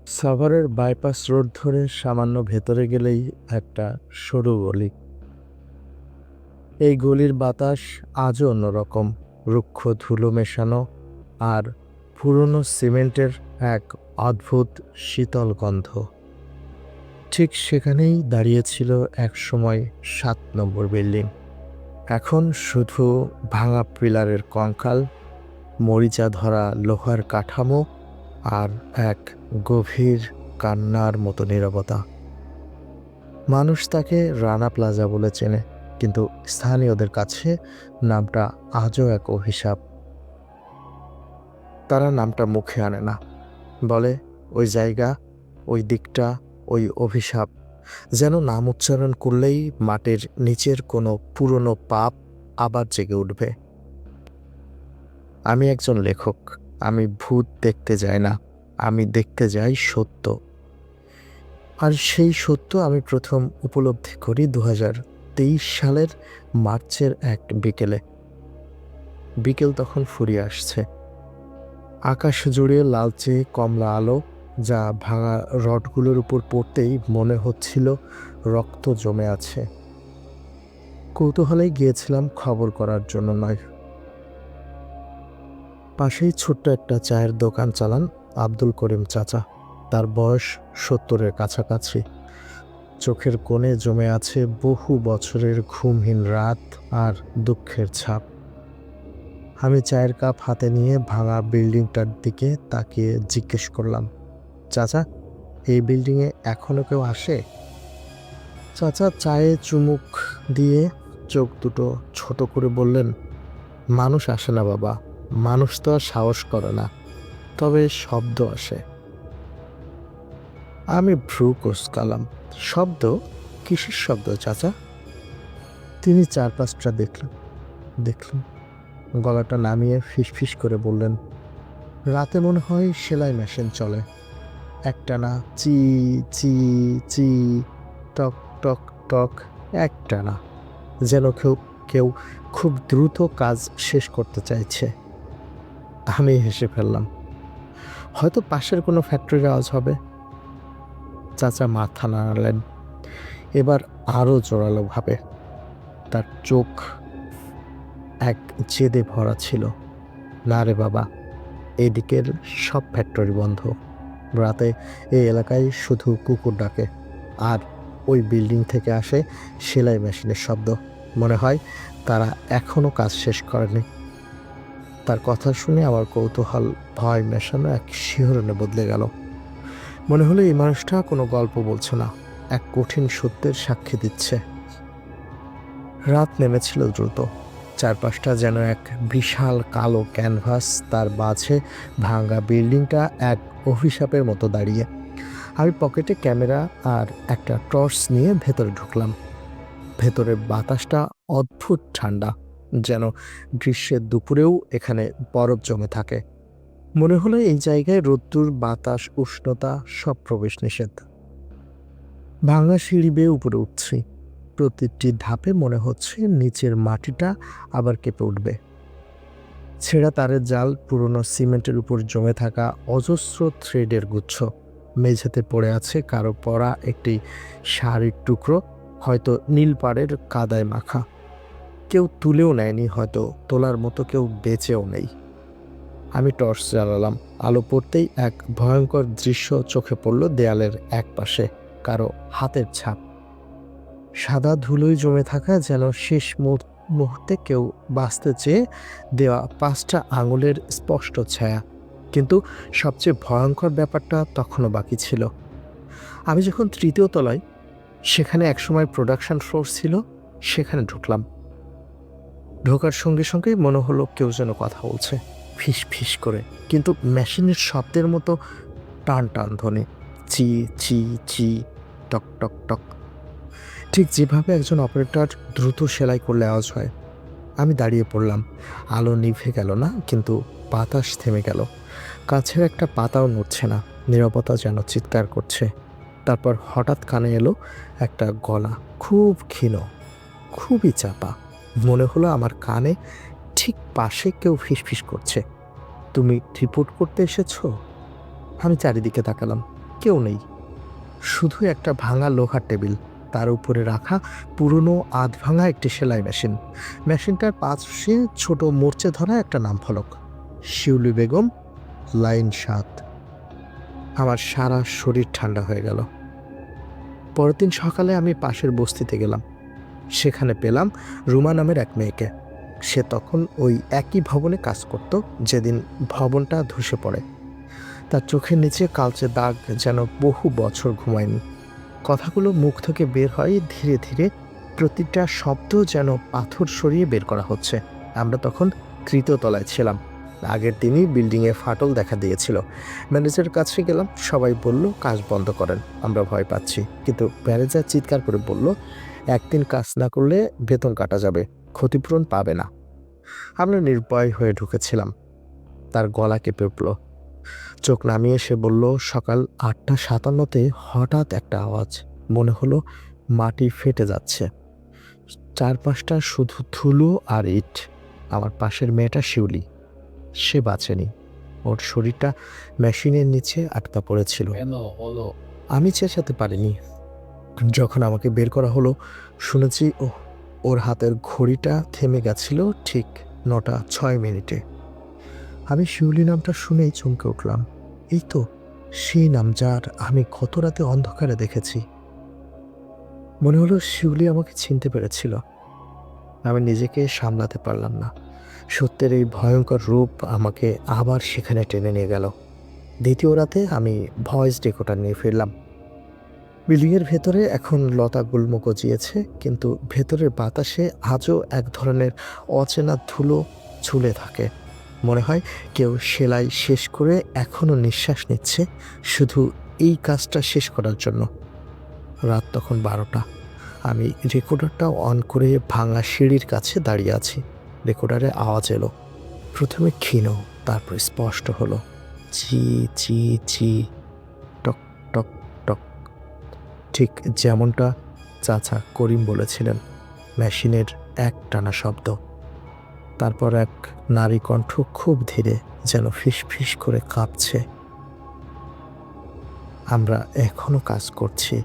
সাভারের bypass road ধরে সামান্য ভেতরে গেলেই একটা সরু গলি। এই গলির বাতাস আজও অন্যরকম, রুক্ষ ধুলো মেশানো আর পুরনো সিমেন্টের এক অদ্ভুত শীতল গন্ধ। ঠিক সেখানেই দাঁড়িয়েছিল এক সময় ৭ নম্বর বিল্ডিং। এখন শুধু ভাঙা পিলারের কঙ্কাল, মরিচা ধরা লোহার কাঠামো আর এক গভীর কান্নার মতো নীরবতা। মানুষ তাকে রানা প্লাজা বলে চেনে, কিন্তু স্থানীয়দের কাছে নামটা আজও এক অভিশাপ। তারা নামটা মুখে আনে না, বলে ওই জায়গা, ওই দিকটা, ওই অভিশাপ, যেন নাম উচ্চারণ করলেই মাটির নিচের কোনো পুরনো পাপ আবার জেগে উঠবে। আমি একজন লেখক, আমি ভূত দেখতে যাই না, আমি দেখতে যাই সত্য। আর সেই সত্য আমি প্রথম উপলব্ধি করি ২০২৩ সালের মার্চের এক বিকেলে। বিকেল তখন ফুরিয়ে আসছে, আকাশ জুড়ে লালচে কমলা আলো, যা ভাঙা রডগুলোর উপর পড়তেই মনে হচ্ছিল রক্ত জমে আছে। কৌতূহলেই গিয়েছিলাম, খবর করার জন্য নয়। পাশেই ছোট্ট একটা চায়ের দোকান চালান আব্দুল করিম চাচা। তার বয়স ৭০-এর কাছাকাছি। চোখের কোণে জমে আছে বহু বছরের ঘুমহীন রাত আর দুঃখের ছাপ। আমি চায়ের কাপ হাতে নিয়ে ভাঙা বিল্ডিংটার দিকে তাকিয়ে জিজ্ঞেস করলাম, চাচা, এই বিল্ডিংয়ে এখনো কেউ আসে? চাচা চায়ে চুমুক দিয়ে চোখ দুটো ছোট করে বললেন, মানুষ আসে না বাবা, মানুষ তো আর সাহস করে না, তবে শব্দ আসে। আমি ভ্রু কুঁচকালাম। শব্দ? কিসের শব্দ চাচা? তিনি চারপাশটা দেখলেন, গলাটা নামিয়ে ফিসফিস করে বললেন, রাতে মনে হয় সেলাই মেশিন চলে, একটানা চি চি চি, টক টক টক, একটানা, যেন কেউ কেউ খুব দ্রুত কাজ শেষ করতে চাইছে। আমি হেসে ফেললাম, হয়তো পাশের কোনো ফ্যাক্টরির আওয়াজ হবে। চাচা মাথা নাড়ালেন, এবার আরও জোরালোভাবে। তার চোখ এক জেদে ভরা ছিল। না রে বাবা, এদিকের সব ফ্যাক্টরি বন্ধ, রাতে এই এলাকায় শুধু কুকুর ডাকে, আর ওই বিল্ডিং থেকে আসে সেলাই মেশিনের শব্দ। মনে হয় তারা এখনও কাজ শেষ করেনি। তার কথা শুনে আমার কৌতূহল ভয় মেশানো এক শিহরণে বদলে গেল। মনে হলো এই মানুষটা কোনো গল্প বলছে না, এক কঠিন সত্যের সাক্ষী দিচ্ছে। রাত নেমেছিল দ্রুত। চারপাশটা যেন এক বিশাল কালো ক্যানভাস, তার মাঝে ভাঙা বিল্ডিংটা এক অভিশাপের মতো দাঁড়িয়ে। আমি পকেটে ক্যামেরা আর একটা টর্চ নিয়ে ভেতরে ঢুকলাম। ভেতরের বাতাসটা অদ্ভুত ঠান্ডা, যেন গ্রীষ্মের দুপুরেও এখানে বরফ জমে থাকে। মনে হলো এই জায়গায় রোদ্দুর, বাতাস, উষ্ণতা সব প্রবেশ নিষেধ। ভাঙা সিঁড়ি বেয়ে উপরে উঠছি। প্রতিটি ধাপে মনে হচ্ছে নিচের মাটিটা আবার কেঁপে উঠবে। ছেঁড়া তারের জাল, পুরনো সিমেন্টের উপর জমে থাকা অজস্র থ্রেডের গুচ্ছ, মেঝেতে পড়ে আছে কারো পরা একটি শাড়ির টুকরো, হয়তো নীল পাড়ের কাদায় মাখা। কেউ তুলেও নেয়নি, হয়তো তোলার মতো কেউ বেঁচেও নেই। আমি টর্চ জ্বালালাম। আলো পড়তেই এক ভয়ঙ্কর দৃশ্য চোখে পড়ল। দেয়ালের এক পাশে কারো হাতের ছাপ, সাদা ধুলোয় জমে থাকা, যেন শেষ মুহূর্তে কেউ বাঁচতে চেয়ে দেওয়া 5টা আঙুলের স্পষ্ট ছায়া। কিন্তু সবচেয়ে ভয়ঙ্কর ব্যাপারটা তখনও বাকি ছিল। আমি যখন 3য় তলায়, সেখানে একসময় প্রোডাকশন ফ্লোর ছিল, সেখানে ঢুকলাম। ঢোকার সঙ্গে সঙ্গেই মনে হলো কেউ যেন কথা বলছে, ফিস ফিস করে, কিন্তু মেশিনের শব্দের মতো টান টান ধ্বনি, চি চি চি, টক টক টক, ঠিক যেভাবে একজন অপারেটর দ্রুত সেলাই করলে আওয়াজ হয়। আমি দাঁড়িয়ে পড়লাম। আলো নিভে গেল না, কিন্তু বাতাস থেমে গেল। কাছের একটা পাতাও নড়ছে না, নীরবতা যেন চিৎকার করছে। তারপর হঠাৎ কানে এলো একটা গলা, খুব ক্ষীণ, খুবই চাপা। মনে হলো আমার কানে ঠিক পাশে কেউ ফিসফিস করছে, তুমি রিপোর্ট করতে এসেছো? আমি চারিদিকে তাকালাম, কেউ নেই, শুধু একটা ভাঙা লোহার টেবিল, তার উপরে রাখা পুরনো আধভাঙা একটি সেলাই মেশিন। মেশিনটার পাশে ছোট মরচে ধরা একটা নাম ফলক, শিউলি বেগম, লাইন 7। আমার সারা শরীর ঠান্ডা হয়ে গেল। পরের দিন সকালে আমি পাশের বস্তিতে গেলাম। সেখানে পেলাম রুমা নামের এক মেয়েকে। সে তখন ওই একই ভবনে কাজ করত যেদিন ভবনটা ধসে পড়ে। তার চোখের নিচে কালচে দাগ, যেন বহু বছর ঘুমায়নি। কথাগুলো মুখ থেকে বের হয় ধীরে ধীরে, প্রতিটা শব্দ যেন পাথর সরিয়ে বের করা হচ্ছে। আমরা তখন তৃতীয় তলায় ছিলাম। আগের দিনই বিল্ডিংয়ে ফাটল দেখা দিয়েছিল। ম্যানেজারের কাছে গেলাম, সবাই বলল কাজ বন্ধ করেন, আমরা ভয় পাচ্ছি। কিন্তু ম্যানেজার চিৎকার করে বলল, একদিন কাজ না করলে বেতন কাটা যাবে, ক্ষতিপূরণ পাবে না। আমরা নির্ভয় হয়ে ঢুকেছিলাম। তার গলা কেঁপে উঠল। চোখ নামিয়ে সে বলল, সকাল 8:57-তে হঠাৎ একটা আওয়াজ, মনে হলো মাটি ফেটে যাচ্ছে। চারপাশটা শুধু ধুলো আর ইট। আমার পাশের মেয়েটা শিউলি, সে বাঁচেনি। ওর শরীরটা মেশিনের নিচে আটকা পড়েছিল। আমি চেঁচাতে পারিনি। যখন আমাকে বের করা হলো, শুনেছি ওর হাতের ঘড়িটা থেমে গেছিল ঠিক 9:06। আমি শিউলি নামটা শুনেই চমকে উঠলাম। এই তো সেই নাম যার আমি গত রাতে অন্ধকারে দেখেছি। মনে হলো শিউলি আমাকে চিনতে পেরেছিল। আমি নিজেকে সামলাতে পারলাম না। সত্যের এই ভয়ঙ্কর রূপ আমাকে আবার সেখানে টেনে নিয়ে গেল। দ্বিতীয় রাতে আমি ভয়েস রেকর্ডার নিয়ে ফিরলাম। বিল্ডিংয়ের ভেতরে এখন লতা গুল্ম গজিয়েছে, কিন্তু ভেতরের বাতাসে আজও এক ধরনের অচেনা ধুলো ঝুলে থাকে। মনে হয় কেউ সেলাই শেষ করে এখনও নিঃশ্বাস নিচ্ছে, শুধু এই কাজটা শেষ করার জন্য। রাত তখন 12টা। আমি রেকর্ডারটা অন করে ভাঙা সিঁড়ির কাছে দাঁড়িয়ে আছি। রেকর্ডারে আওয়াজ এলো, প্রথমে ক্ষীণ, তারপর স্পষ্ট হলো, চি চি চি, টক টক টক। ঠিক যেমনটা চাচা করিম বলেছিলেন। মেশিনের একটানা শব্দ, তারপর এক নারী কণ্ঠ খুব ধীরে, যেন ফিসফিস করে কাঁপছে, আমরা এখনো কাজ করছি।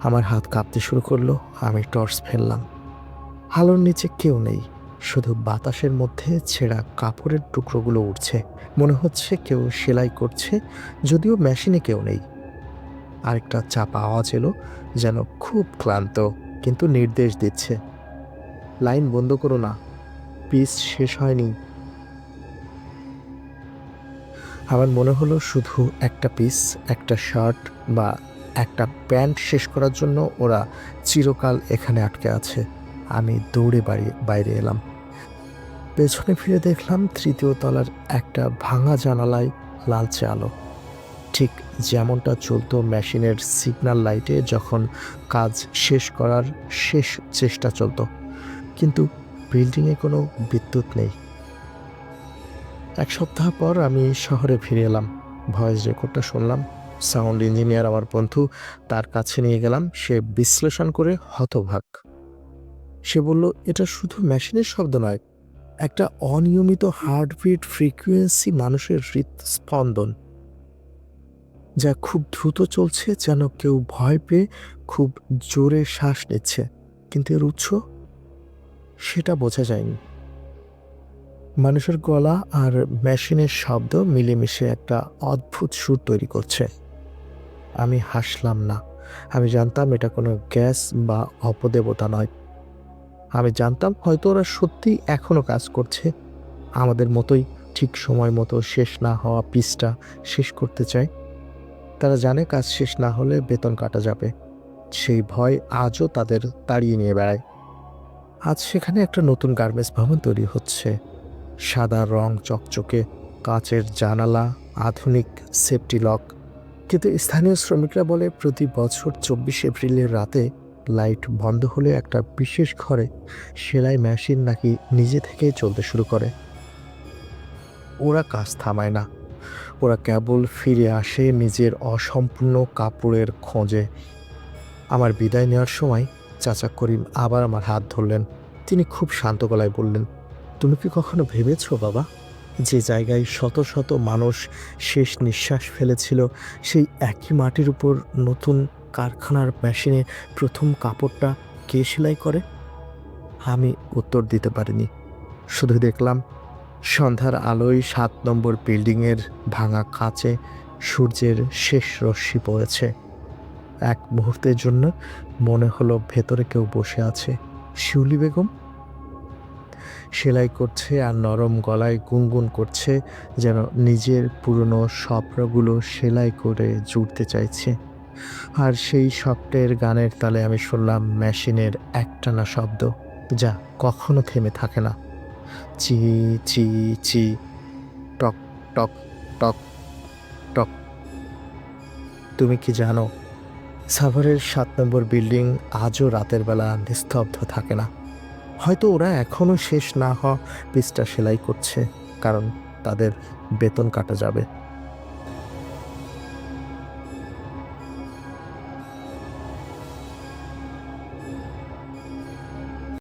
আমার হাত কাঁপতে শুরু করলো। আমি টর্চ ফেললাম। আলোর নিচে কেউ নেই, শুধু বাতাসের মধ্যে ছেঁড়া কাপড়ের টুকরোগুলো উঠছে। মনে হচ্ছে কেউ সেলাই করছে, যদিও মেশিনে কেউ নেই। আরেকটা চাপা আওয়াজ এলো, যেন খুব ক্লান্ত, কিন্তু নির্দেশ দিচ্ছে, লাইন বন্ধ করো না, পিস শেষ হয়নি। আমার মনে হলো শুধু একটা পিস, একটা শার্ট বা একটা প্যান্ট শেষ করার জন্য ওরা চিরকাল এখানে আটকে আছে। আমি দৌড়ে বাইরে এলাম। পেছনে ফিরে দেখলাম তৃতীয় তলার একটা ভাঙা জানালায় লালচে আলো, ঠিক যেমনটা চলতো মেশিনের সিগন্যাল লাইটে যখন কাজ শেষ করার শেষ চেষ্টা চলতো। কিন্তু বিল্ডিংয়ে কোনো বিদ্যুৎ নেই। এক সপ্তাহ পর আমি শহরে ফিরে এলাম। ভয়েস রেকর্ডটা শুনলাম। সাউন্ড ইঞ্জিনিয়ার আমার বন্ধু, তার কাছে নিয়ে গেলাম। সে বিশ্লেষণ করে হতবাক। সে বলল, এটা শুধু মেশিনের শব্দ নয়, একটা অনিয়মিত হার্টবিট ফ্রিকোয়েন্সি, মানুষের হৃদস্পন্দন, যা খুব দ্রুত চলছে, যেন কেউ ভয় পেয়ে খুব জোরে শ্বাস নিচ্ছে। কিন্তু এর উৎস, সেটা বোঝা যায়নি। মানুষের গলা আর মেশিনের শব্দ মিলেমিশে একটা অদ্ভুত সুর তৈরি করছে। আমি হাসলাম না। আমি জানতাম এটা কোনো গ্যাস বা অপদেবতা নয়। আমি জানতাম হয়তো ওরা সত্যি এখনো কাজ করছে, আমাদের মতোই, ঠিক সময় মতো শেষ না হওয়া পিসটা শেষ করতে চায়। তারা জানে কাজ শেষ না হলে বেতন কাটা যাবে। সেই ভয় আজও তাদের তাড়িয়ে নিয়ে বেড়ায়। আজ সেখানে একটা নতুন গার্মেন্টস ভবন তৈরি হচ্ছে। সাদা রং চকচকে, কাচের জানালা, আধুনিক সেফটি লক। কিন্তু স্থানীয় শ্রমিকরা বলে প্রতি বছর 24 এপ্রিলের রাতে লাইট বন্ধ হলে একটা বিশেষ ঘরে সেলাই মেশিন নাকি নিজে থেকেই চলতে শুরু করে। ওরা কাজ থামায় না, ওরা কেবল ফিরে আসে নিজের অসম্পূর্ণ কাপড়ের খোঁজে। আমার বিদায় নেওয়ার সময় চাচা করিম আবার আমার হাত ধরলেন। তিনি খুব শান্ত গলায় বললেন, তুমি কি কখনো ভেবেছো বাবা, যে জায়গায় শত শত মানুষ শেষ নিঃশ্বাস ফেলেছিল, সেই একই মাটির উপর নতুন কারখানার মেশিনে প্রথম কাপড়টা কে সেলাই করে? আমি উত্তর দিতে পারিনি। শুধু দেখলাম সন্ধ্যার আলোয় ৭ নম্বর বিল্ডিংয়ের ভাঙা কাঁচে সূর্যের শেষ রশ্মি পড়েছে। এক মুহূর্তের জন্য মনে হলো ভেতরে কেউ বসে আছে। শিউলি বেগম সেলাই করছে আর নরম গলায় গুনগুন করছে, যেন নিজের পুরনো স্বপ্নগুলো সেলাই করে জুড়তে চাইছে। আর সেই স্বপ্নের গানের তালে আমি শুনলাম মেশিনের একটানা শব্দ, যা কখনো থেমে থাকে না। চি চি চি, টক টক টক টক। তুমি কি জানো, সাভারের ৭ নম্বর বিল্ডিং আজও রাতের বেলা নিস্তব্ধ থাকে না। হয়তো ওরা এখনও শেষ না হওয়া পিসটা সেলাই করছে, কারণ তাদের বেতন কাটা যাবে।